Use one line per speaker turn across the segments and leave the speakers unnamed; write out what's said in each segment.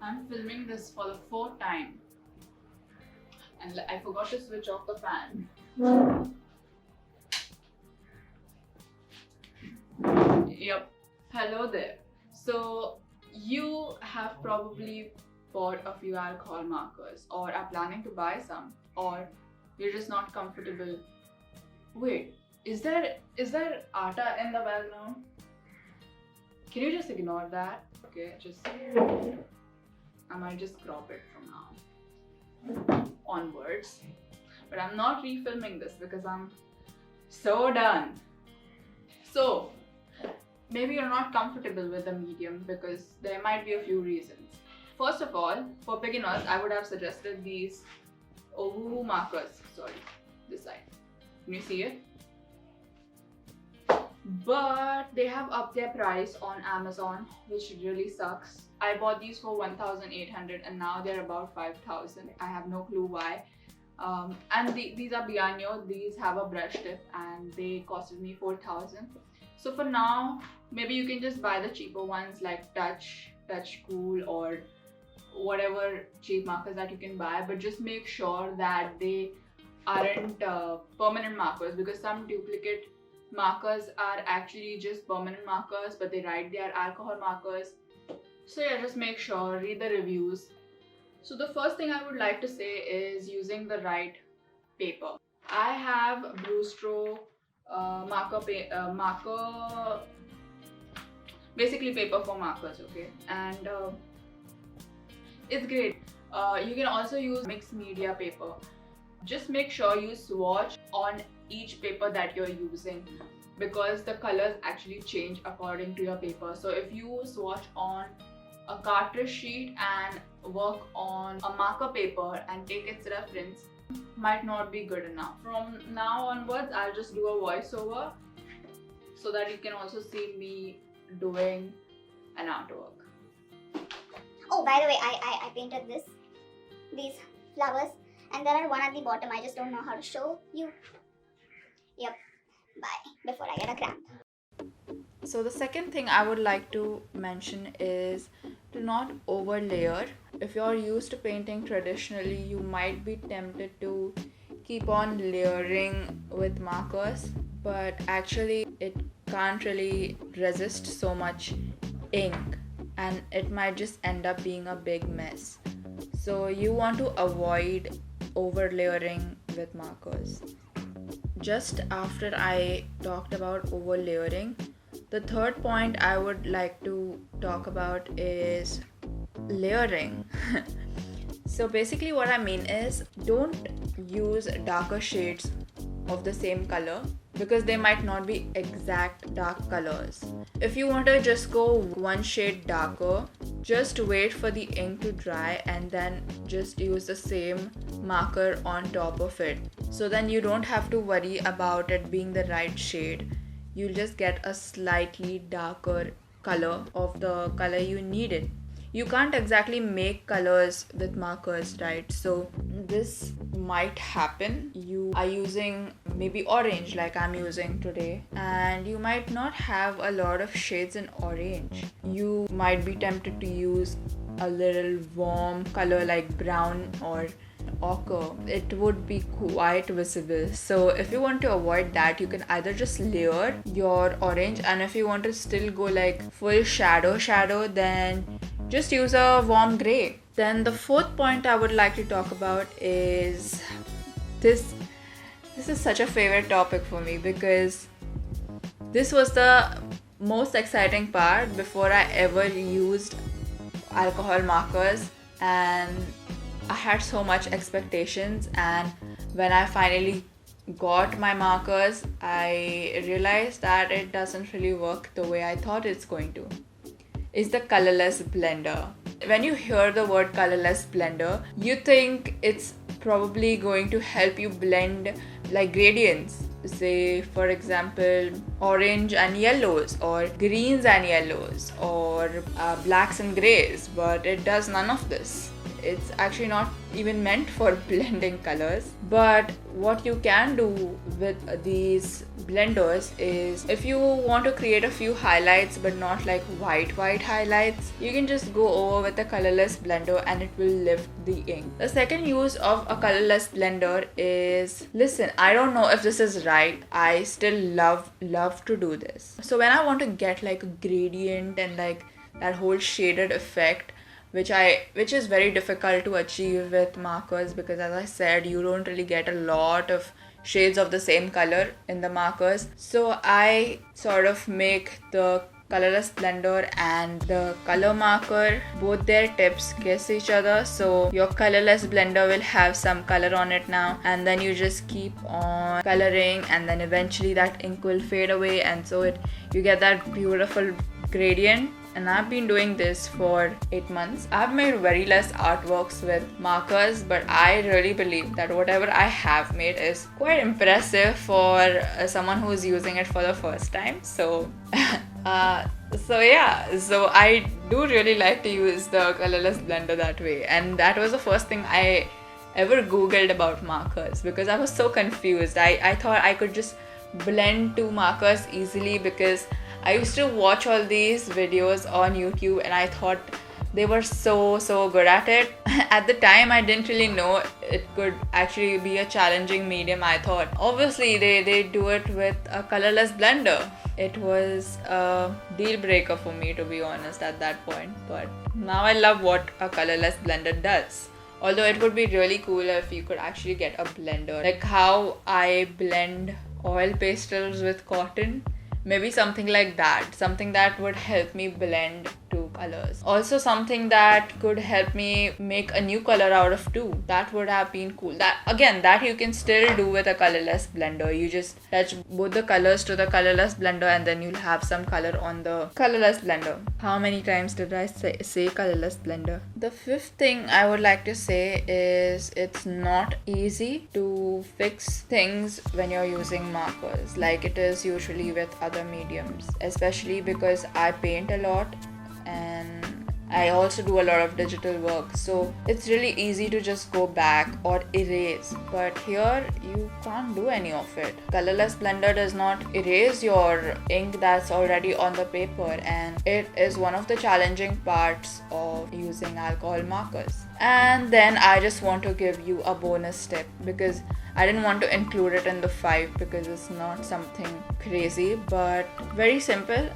I'm filming this for the fourth time and I forgot to switch off the fan. Yep. Hello there. So you have probably bought a few alcohol markers or are planning to buy some, or you're just not comfortable. Wait, is there atta in the background? Can you just ignore that? Okay, I might just crop it from now onwards. But I'm not refilming this because I'm so done. So maybe you're not comfortable with the medium because there might be a few reasons. First of all, for beginners, I would have suggested these Ovu markers. Sorry, this side. Can you see it? But they have upped their price on Amazon, which really sucks. I bought these for 1,800 and now they're about 5,000. I have no clue why. And these are Bianyo. These have a brush tip and they costed me 4,000. So for now, maybe you can just buy the cheaper ones like Touch Cool, or whatever cheap markers that you can buy. But just make sure that they aren't permanent markers, because some duplicate markers are actually just permanent markers but they write they are alcohol markers. So yeah, just make sure, read the reviews. So the first thing I would like to say is using the right paper. I have Blue Stroke marker, basically paper for markers, okay, and it's great. You can also use mixed media paper. Just make sure you swatch on each paper that you're using, because the colors actually change according to your paper. So if you swatch on a cartridge sheet and work on a marker paper and take its reference, might not be good enough. From now onwards, I'll just do a voiceover so that you can also see me doing an artwork.
Oh, by the way, I painted these flowers, and there are one at the bottom. I just don't know how to show you. Yep. Bye, before I get a cramp.
So the second thing I would like to mention is to not over layer. If you're used to painting traditionally, you might be tempted to keep on layering with markers, but actually it can't really resist so much ink and it might just end up being a big mess. So you want to avoid over layering with markers. Just after I talked about over layering, the third point I would like to talk about is layering. So basically what I mean is, don't use darker shades of the same color because they might not be exact dark colors. If you want to just go one shade darker, just wait for the ink to dry and then just use the same marker on top of it. So then you don't have to worry about it being the right shade. You'll just get a slightly darker color of the color you needed. You can't exactly make colors with markers, right? So this might happen. You are using maybe orange like I'm using today, and you might not have a lot of shades in orange. You might be tempted to use a little warm color like brown or ochre. It would be quite visible. So if you want to avoid that, you can either just layer your orange, and if you want to still go like full shadow, then just use a warm gray. Then the fourth point I would like to talk about is this is such a favorite topic for me because this was the most exciting part before I ever used alcohol markers, and I had so much expectations, and when I finally got my markers, I realized that it doesn't really work the way I thought it's going to. Is the colorless blender. When you hear the word colorless blender, you think it's probably going to help you blend like gradients. Say for example, orange and yellows, or greens and yellows, or blacks and grays, but it does none of this. it's actually not even meant for blending colors. But what you can do with these blenders is, if you want to create a few highlights but not like white highlights, you can just go over with a colorless blender and it will lift the ink. The second use of a colorless blender is, listen, I don't know if this is right, I still love to do this. So when I want to get like a gradient and like that whole shaded effect, which is very difficult to achieve with markers, because as I said, you don't really get a lot of shades of the same color in the markers. So I sort of make the colorless blender and the color marker, both their tips kiss each other, so your colorless blender will have some color on it now, and then you just keep on coloring, and then eventually that ink will fade away, and so you get that beautiful gradient. And I've been doing this for 8 months. I've made very less artworks with markers, but I really believe that whatever I have made is quite impressive for someone who's using it for the first time. So so I do really like to use the colorless blender that way, and that was the first thing I ever googled about markers, because I was so confused. I thought I could just blend two markers easily, because I used to watch all these videos on YouTube and I thought they were so good at it. At the time, I didn't really know it could actually be a challenging medium. I thought obviously they do it with a colorless blender. It was a deal breaker for me, to be honest, at that point. But now I love what a colorless blender does. Although it would be really cool if you could actually get a blender, like how I blend oil pastels with cotton. Maybe something like that, something that would help me blend two colors. Also something that could help me make a new color out of two. That would have been cool. That you can still do with a colorless blender. You just touch both the colors to the colorless blender and then you'll have some color on the colorless blender. How many times did I say colorless blender? The fifth thing I would like to say is, it's not easy to fix things when you're using markers like it is usually with other mediums, especially because I paint a lot and I also do a lot of digital work, so it's really easy to just go back or erase, but here you can't do any of it. Colorless blender does not erase your ink that's already on the paper, and it is one of the challenging parts of using alcohol markers. And then I just want to give you a bonus tip, because I didn't want to include it in the 5 because it's not something crazy, but very simple.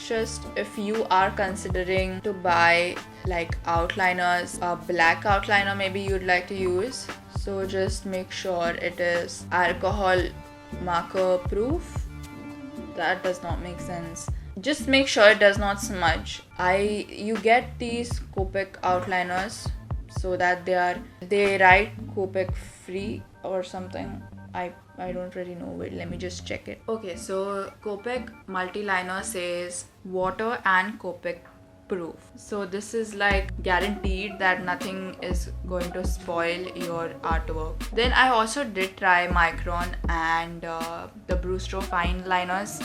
Just if you are considering to buy like outliners, a black outliner maybe you'd like to use, so just make sure it is alcohol marker proof. That does not make sense. Just make sure it does not smudge. You get these Copic outliners so that they write Copic free or something. I don't really know. Wait, let me just check it. Okay, so Copic multiliner says water and Copic proof. So this is like guaranteed that nothing is going to spoil your artwork. Then I also did try Micron and the Brewster fine liners,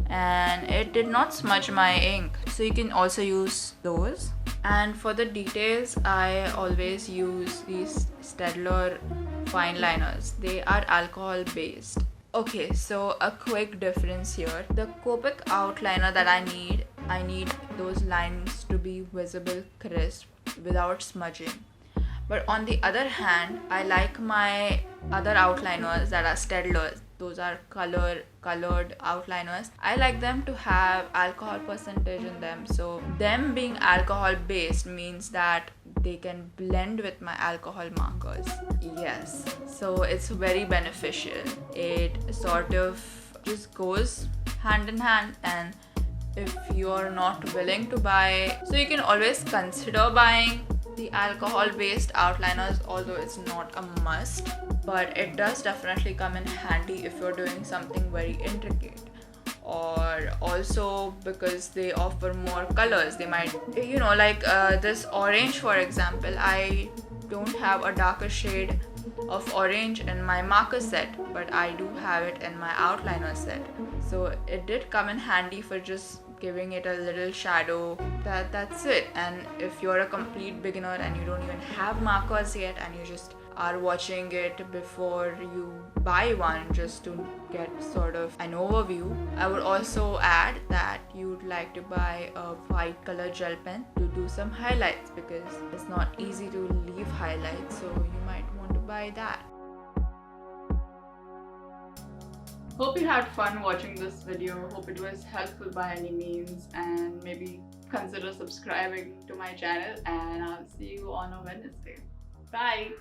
and it did not smudge my ink, so you can also use those. And for the details, I always use these Staedtler fine liners. They are alcohol based. Okay, so a quick difference here. The Copic outliner that I need those lines to be visible, crisp, without smudging. But on the other hand, I like my other outliners that are Staedtlers. Those are colored outliners. I like them to have alcohol percentage in them. So them being alcohol based means that they can blend with my alcohol markers. Yes, so it's very beneficial. It sort of just goes hand in hand, and if you're not willing to buy, so you can always consider buying the alcohol based outliners, although it's not a must, but it does definitely come in handy if you're doing something very intricate, or also because they offer more colors. They might, like this orange for example, I don't have a darker shade of orange in my marker set, but I do have it in my outliner set. So it did come in handy for just giving it a little shadow. That's it. And if you're a complete beginner and you don't even have markers yet and you just are watching it before you buy one just to get sort of an overview, I would also add that you'd like to buy a white color gel pen to do some highlights, because it's not easy to leave highlights, so you might want to buy that. Hope you had fun watching this video. Hope it was helpful by any means, and maybe consider subscribing to my channel, and I'll see you on a Wednesday. Bye!